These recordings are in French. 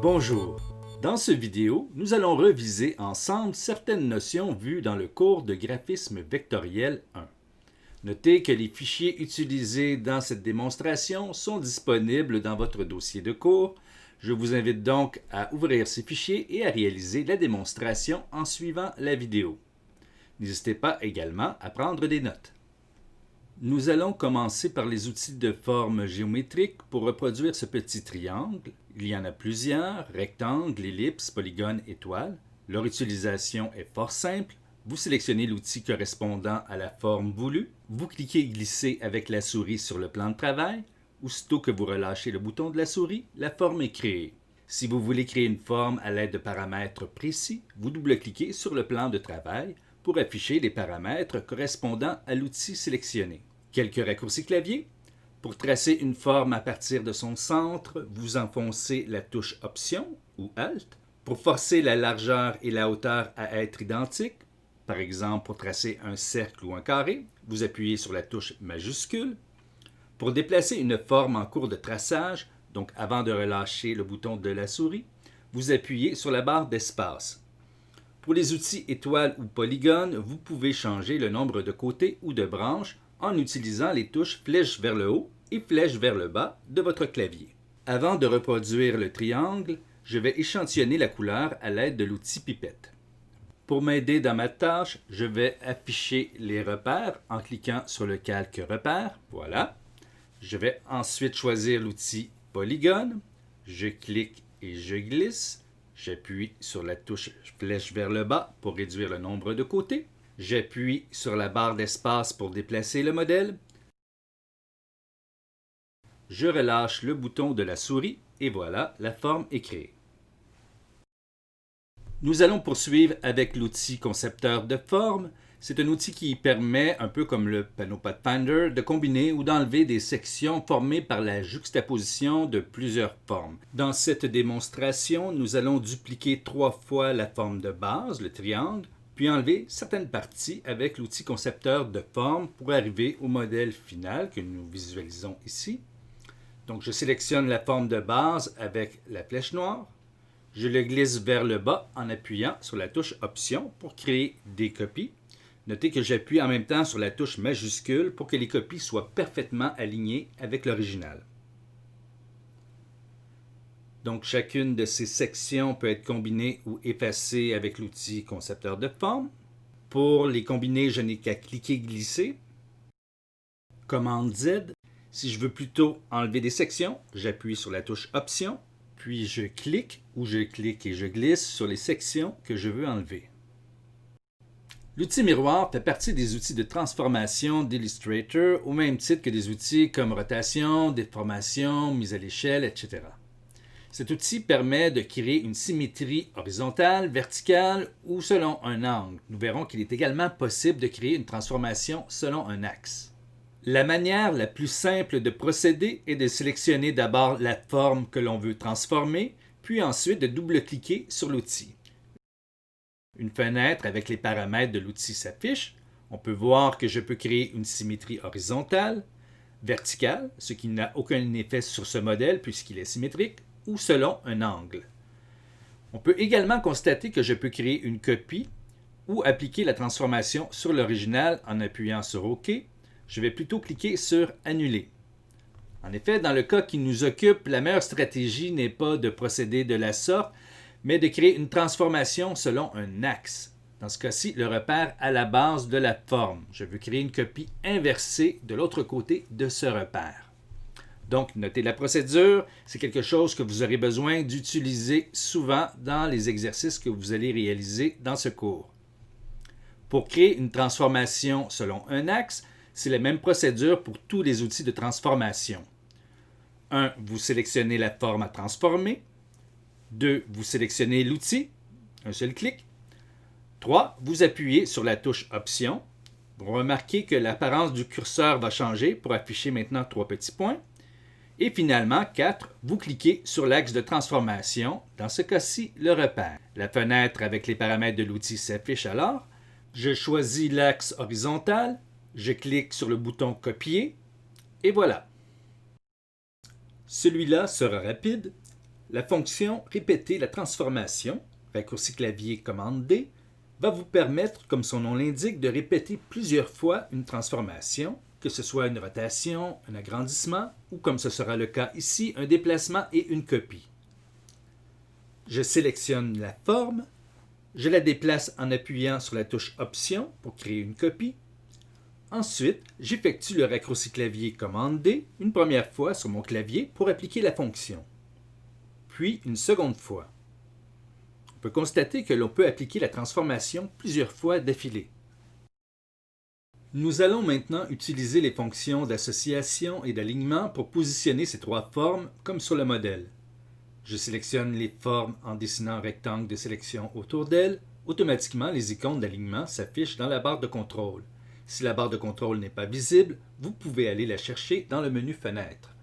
Bonjour. Dans cette vidéo, nous allons reviser ensemble certaines notions vues dans le cours de graphisme vectoriel 1. Notez que les fichiers utilisés dans cette démonstration sont disponibles dans votre dossier de cours. Je vous invite donc à ouvrir ces fichiers et à réaliser la démonstration en suivant la vidéo. N'hésitez pas également à prendre des notes. Nous allons commencer par les outils de forme géométrique pour reproduire ce petit triangle. Il y en a plusieurs, rectangle, ellipse, polygone, étoile. Leur utilisation est fort simple. Vous sélectionnez l'outil correspondant à la forme voulue. Vous cliquez et glissez avec la souris sur le plan de travail. Aussitôt que vous relâchez le bouton de la souris, la forme est créée. Si vous voulez créer une forme à l'aide de paramètres précis, vous double-cliquez sur le plan de travail pour afficher les paramètres correspondant à l'outil sélectionné. Quelques raccourcis clavier. Pour tracer une forme à partir de son centre, vous enfoncez la touche Option ou Alt. Pour forcer la largeur et la hauteur à être identiques, par exemple pour tracer un cercle ou un carré, vous appuyez sur la touche majuscule. Pour déplacer une forme en cours de traçage, donc avant de relâcher le bouton de la souris, vous appuyez sur la barre d'espace. Pour les outils étoile ou polygone, vous pouvez changer le nombre de côtés ou de branches en utilisant les touches flèche vers le haut et flèche vers le bas de votre clavier. Avant de reproduire le triangle, je vais échantillonner la couleur à l'aide de l'outil pipette. Pour m'aider dans ma tâche, je vais afficher les repères en cliquant sur le calque repères. Voilà. Je vais ensuite choisir l'outil polygone. Je clique et je glisse. J'appuie sur la touche flèche vers le bas pour réduire le nombre de côtés. J'appuie sur la barre d'espace pour déplacer le modèle. Je relâche le bouton de la souris et voilà, la forme est créée. Nous allons poursuivre avec l'outil concepteur de forme. C'est un outil qui permet, un peu comme le panneau Pathfinder, de combiner ou d'enlever des sections formées par la juxtaposition de plusieurs formes. Dans cette démonstration, nous allons dupliquer 3 fois la forme de base, le triangle, puis enlever certaines parties avec l'outil concepteur de forme pour arriver au modèle final que nous visualisons ici. Donc, je sélectionne la forme de base avec la flèche noire. Je le glisse vers le bas en appuyant sur la touche Option pour créer des copies. Notez que j'appuie en même temps sur la touche majuscule pour que les copies soient parfaitement alignées avec l'original. Donc, chacune de ces sections peut être combinée ou effacée avec l'outil concepteur de forme. Pour les combiner, je n'ai qu'à cliquer et glisser. Commande Z. Si je veux plutôt enlever des sections, j'appuie sur la touche Option, puis je clique ou je clique et je glisse sur les sections que je veux enlever. L'outil miroir fait partie des outils de transformation d'Illustrator au même titre que des outils comme rotation, déformation, mise à l'échelle, etc. Cet outil permet de créer une symétrie horizontale, verticale ou selon un angle. Nous verrons qu'il est également possible de créer une transformation selon un axe. La manière la plus simple de procéder est de sélectionner d'abord la forme que l'on veut transformer, puis ensuite de double-cliquer sur l'outil. Une fenêtre avec les paramètres de l'outil s'affiche. On peut voir que je peux créer une symétrie horizontale, verticale, ce qui n'a aucun effet sur ce modèle puisqu'il est symétrique, ou selon un angle. On peut également constater que je peux créer une copie ou appliquer la transformation sur l'original en appuyant sur OK. Je vais plutôt cliquer sur Annuler. En effet, dans le cas qui nous occupe, la meilleure stratégie n'est pas de procéder de la sorte, mais de créer une transformation selon un axe. Dans ce cas-ci, le repère à la base de la forme. Je veux créer une copie inversée de l'autre côté de ce repère. Donc, notez la procédure, c'est quelque chose que vous aurez besoin d'utiliser souvent dans les exercices que vous allez réaliser dans ce cours. Pour créer une transformation selon un axe, c'est la même procédure pour tous les outils de transformation. 1. Vous sélectionnez la forme à transformer. 2. Vous sélectionnez l'outil, un seul clic. 3. Vous appuyez sur la touche Option. Vous remarquez que l'apparence du curseur va changer pour afficher maintenant 3 petits points. Et finalement, 4, vous cliquez sur l'axe de transformation, dans ce cas-ci, le repère. La fenêtre avec les paramètres de l'outil s'affiche alors. Je choisis l'axe horizontal, je clique sur le bouton Copier, et voilà. Celui-là sera rapide. La fonction « Répéter la transformation », raccourci clavier commande D, va vous permettre, comme son nom l'indique, de répéter plusieurs fois une transformation, que ce soit une rotation, un agrandissement ou, comme ce sera le cas ici, un déplacement et une copie. Je sélectionne la forme, je la déplace en appuyant sur la touche Option pour créer une copie. Ensuite, j'effectue le raccourci clavier commande D une première fois sur mon clavier pour appliquer la fonction, puis une seconde fois. On peut constater que l'on peut appliquer la transformation plusieurs fois d'affilée. Nous allons maintenant utiliser les fonctions d'association et d'alignement pour positionner ces trois formes comme sur le modèle. Je sélectionne les formes en dessinant un rectangle de sélection autour d'elles. Automatiquement, les icônes d'alignement s'affichent dans la barre de contrôle. Si la barre de contrôle n'est pas visible, vous pouvez aller la chercher dans le menu Fenêtre.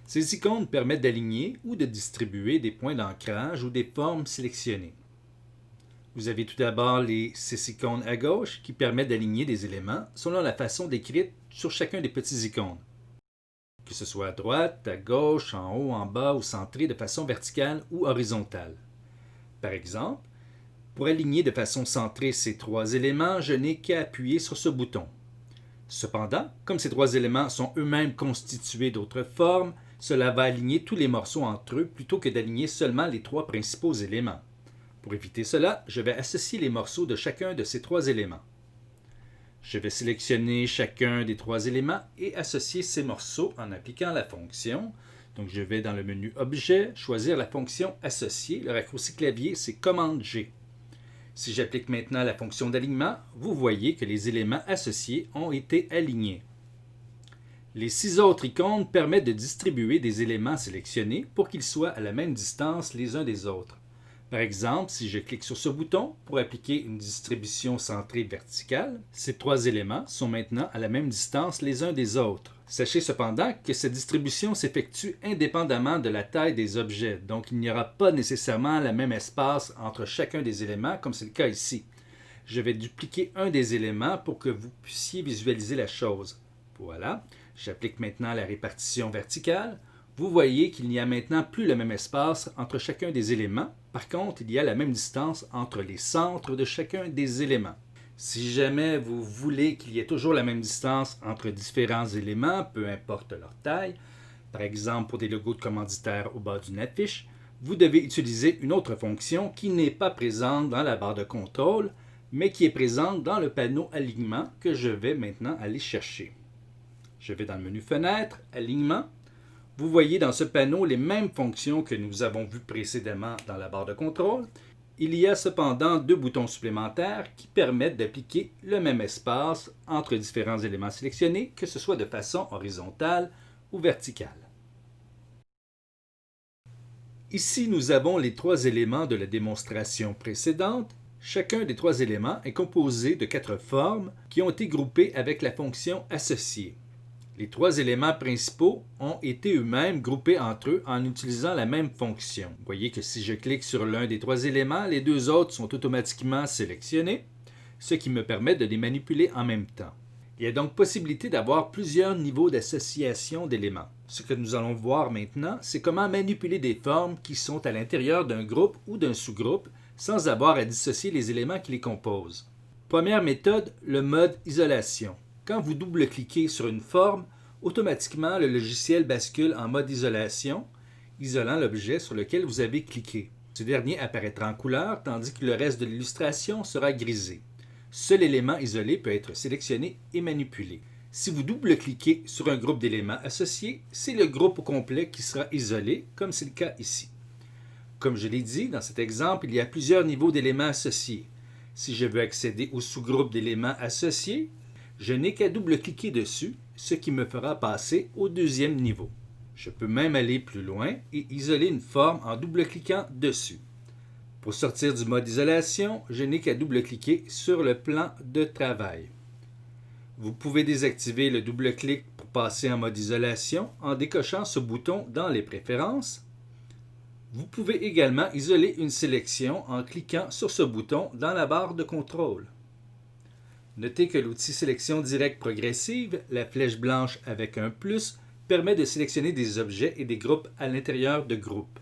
Ces icônes permettent d'aligner ou de distribuer des points d'ancrage ou des formes sélectionnées. Vous avez tout d'abord les 6 icônes à gauche qui permettent d'aligner des éléments selon la façon décrite sur chacun des petits icônes, que ce soit à droite, à gauche, en haut, en bas ou centré de façon verticale ou horizontale. Par exemple, pour aligner de façon centrée ces trois éléments, je n'ai qu'à appuyer sur ce bouton. Cependant, comme ces trois éléments sont eux-mêmes constitués d'autres formes, cela va aligner tous les morceaux entre eux plutôt que d'aligner seulement les trois principaux éléments. Pour éviter cela, je vais associer les morceaux de chacun de ces trois éléments. Je vais sélectionner chacun des trois éléments et associer ces morceaux en appliquant la fonction. Donc je vais dans le menu Objet, choisir la fonction Associer. Le raccourci clavier, c'est commande G. Si j'applique maintenant la fonction d'alignement, vous voyez que les éléments associés ont été alignés. Les 6 autres icônes permettent de distribuer des éléments sélectionnés pour qu'ils soient à la même distance les uns des autres. Par exemple, si je clique sur ce bouton pour appliquer une distribution centrée verticale, ces trois éléments sont maintenant à la même distance les uns des autres. Sachez cependant que cette distribution s'effectue indépendamment de la taille des objets, donc il n'y aura pas nécessairement le même espace entre chacun des éléments comme c'est le cas ici. Je vais dupliquer un des éléments pour que vous puissiez visualiser la chose. Voilà, j'applique maintenant la répartition verticale. Vous voyez qu'il n'y a maintenant plus le même espace entre chacun des éléments. Par contre, il y a la même distance entre les centres de chacun des éléments. Si jamais vous voulez qu'il y ait toujours la même distance entre différents éléments, peu importe leur taille, par exemple pour des logos de commanditaires au bas d'une affiche, vous devez utiliser une autre fonction qui n'est pas présente dans la barre de contrôle, mais qui est présente dans le panneau Alignement que je vais maintenant aller chercher. Je vais dans le menu Fenêtre, Alignement. Vous voyez dans ce panneau les mêmes fonctions que nous avons vues précédemment dans la barre de contrôle. Il y a cependant 2 boutons supplémentaires qui permettent d'appliquer le même espace entre différents éléments sélectionnés, que ce soit de façon horizontale ou verticale. Ici, nous avons les 3 éléments de la démonstration précédente. Chacun des 3 éléments est composé de 4 formes qui ont été groupées avec la fonction associée. Les 3 éléments principaux ont été eux-mêmes groupés entre eux en utilisant la même fonction. Vous voyez que si je clique sur l'un des 3 éléments, les 2 autres sont automatiquement sélectionnés, ce qui me permet de les manipuler en même temps. Il y a donc possibilité d'avoir plusieurs niveaux d'association d'éléments. Ce que nous allons voir maintenant, c'est comment manipuler des formes qui sont à l'intérieur d'un groupe ou d'un sous-groupe sans avoir à dissocier les éléments qui les composent. Première méthode, le mode isolation. Quand vous double-cliquez sur une forme, automatiquement le logiciel bascule en mode isolation, isolant l'objet sur lequel vous avez cliqué. Ce dernier apparaîtra en couleur, tandis que le reste de l'illustration sera grisé. Seul élément isolé peut être sélectionné et manipulé. Si vous double-cliquez sur un groupe d'éléments associés, c'est le groupe au complet qui sera isolé, comme c'est le cas ici. Comme je l'ai dit, dans cet exemple, il y a plusieurs niveaux d'éléments associés. Si je veux accéder au sous-groupe d'éléments associés, je n'ai qu'à double-cliquer dessus, ce qui me fera passer au 2e niveau. Je peux même aller plus loin et isoler une forme en double-cliquant dessus. Pour sortir du mode isolation, je n'ai qu'à double-cliquer sur le plan de travail. Vous pouvez désactiver le double-clic pour passer en mode isolation en décochant ce bouton dans les préférences. Vous pouvez également isoler une sélection en cliquant sur ce bouton dans la barre de contrôle. Notez que l'outil Sélection directe progressive, la flèche blanche avec un plus, permet de sélectionner des objets et des groupes à l'intérieur de groupes.